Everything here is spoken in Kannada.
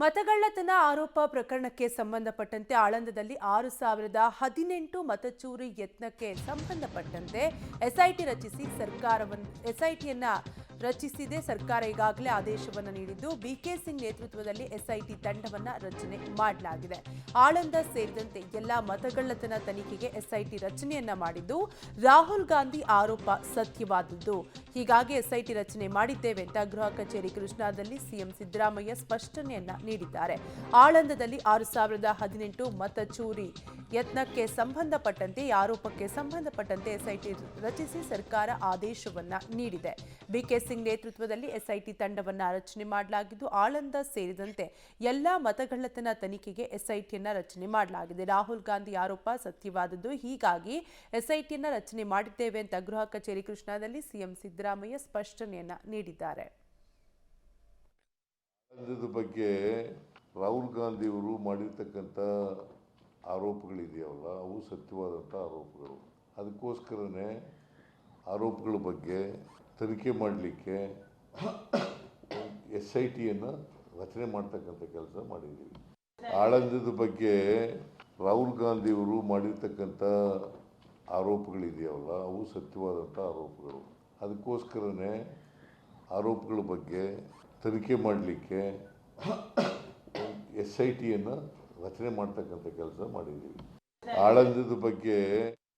ಮತಗಳ್ಳತನ ಆರೋಪ ಪ್ರಕರಣಕ್ಕೆ ಸಂಬಂಧಪಟ್ಟಂತೆ ಆಳಂದದಲ್ಲಿ 6,018 ಮತಚೂರಿ ಯತ್ನಕ್ಕೆ ಸಂಬಂಧಪಟ್ಟಂತೆ ಎಸ್ಐಟಿಯನ್ನ ರಚಿಸಿದೆ ಸರ್ಕಾರ. ಈಗಾಗಲೇ ಆದೇಶವನ್ನು ನೀಡಿದ್ದು ಬಿಕೆ ಸಿಂಗ್ ನೇತೃತ್ವದಲ್ಲಿ ಎಸ್ಐಟಿ ತಂಡವನ್ನ ರಚನೆ ಮಾಡಲಾಗಿದೆ. ಆಳಂದ ಸೇರಿದಂತೆ ಎಲ್ಲಾ ಮತಗಳ್ಳತನ ತನಿಖೆಗೆ ಎಸ್ಐಟಿ ರಚನೆಯನ್ನ ಮಾಡಿದ್ದು ರಾಹುಲ್ ಗಾಂಧಿ ಆರೋಪ ಸತ್ಯವಾದದ್ದು. ಹೀಗಾಗಿ ಎಸ್ಐಟಿ ರಚನೆ ಮಾಡಿದ್ದೇವೆ ಅಂತ ಗೃಹ ಕಚೇರಿ ಕೃಷ್ಣಾದಲ್ಲಿ ಸಿಎಂ ಸಿದ್ದರಾಮಯ್ಯ ಸ್ಪಷ್ಟನೆಯನ್ನ ನೀಡಿದ್ದಾರೆ. ಆಳಂದದಲ್ಲಿ 6,018 ಮತಚೂರಿ ಯತ್ನಕ್ಕೆ ಸಂಬಂಧಪಟ್ಟಂತೆ ಆರೋಪಕ್ಕೆ ಸಂಬಂಧಪಟ್ಟಂತೆ ಎಸ್ಐಟಿ ರಚಿಸಿ ಸರ್ಕಾರ ಆದೇಶವನ್ನ ನೀಡಿದೆ. ಬಿಕೆ ಸಿಂಗ್ ನೇತೃತ್ವದಲ್ಲಿ ಎಸ್ಐಟಿ ತಂಡವನ್ನ ರಚನೆ ಮಾಡಲಾಗಿದ್ದು ಆಳಂದ ಸೇರಿದಂತೆ ಎಲ್ಲಾ ಮತಗಳ್ಳತನ ತನಿಖೆಗೆ ಎಸ್ಐಟಿಯನ್ನ ರಚನೆ ಮಾಡಲಾಗಿದೆ. ರಾಹುಲ್ ಗಾಂಧಿ ಆರೋಪ ಸತ್ಯವಾದದ್ದು. ಹೀಗಾಗಿ ಎಸ್ಐಟಿಯನ್ನ ರಚನೆ ಮಾಡಿದ್ದೇವೆ ಅಂತ ಗೃಹ ಕಚೇರಿ ಕೃಷ್ಣಾದಲ್ಲಿ ಸಿಎಂ ಸಿದ್ದರಾಮಯ್ಯ ಸ್ಪಷ್ಟನೆಯನ್ನ ನೀಡಿದ್ದಾರೆ. ಬಗ್ಗೆ ರಾಹುಲ್ ಗಾಂಧಿ ಅವರು ಮಾಡಿರ್ತಕ್ಕಂಥ ಆರೋಪಗಳಿದೆಯಲ್ಲ, ಅವು ಸತ್ಯವಾದಂಥ ಆರೋಪಗಳು. ಅದಕ್ಕೋಸ್ಕರನೇ ಆರೋಪಗಳ ಬಗ್ಗೆ ತನಿಖೆ ಮಾಡಲಿಕ್ಕೆ ಎಸ್ಐಟಿಯನ್ನು ರಚನೆ ಮಾಡ್ತಕ್ಕಂಥ ಕೆಲಸ ಮಾಡಿದ್ದೀವಿ. ಆಳಂದದ ಬಗ್ಗೆ ರಾಹುಲ್ ಗಾಂಧಿ ಅವರು ಮಾಡಿರ್ತಕ್ಕಂಥ ಆರೋಪಗಳಿದೆಯಲ್ಲ, ಅವು ಸತ್ಯವಾದಂಥ ಆರೋಪಗಳು. ಅದಕ್ಕೋಸ್ಕರನೇ ಆರೋಪಗಳ ಬಗ್ಗೆ ತನಿಖೆ ಮಾಡಲಿಕ್ಕೆ ಎಸ್ಐಟಿಯನ್ನು ರಚನೆ ಮಾಡ್ತಕ್ಕಂಥ ಕೆಲಸ ಮಾಡಿದ್ದೀವಿ. ಆಳಂದದ ಬಗ್ಗೆ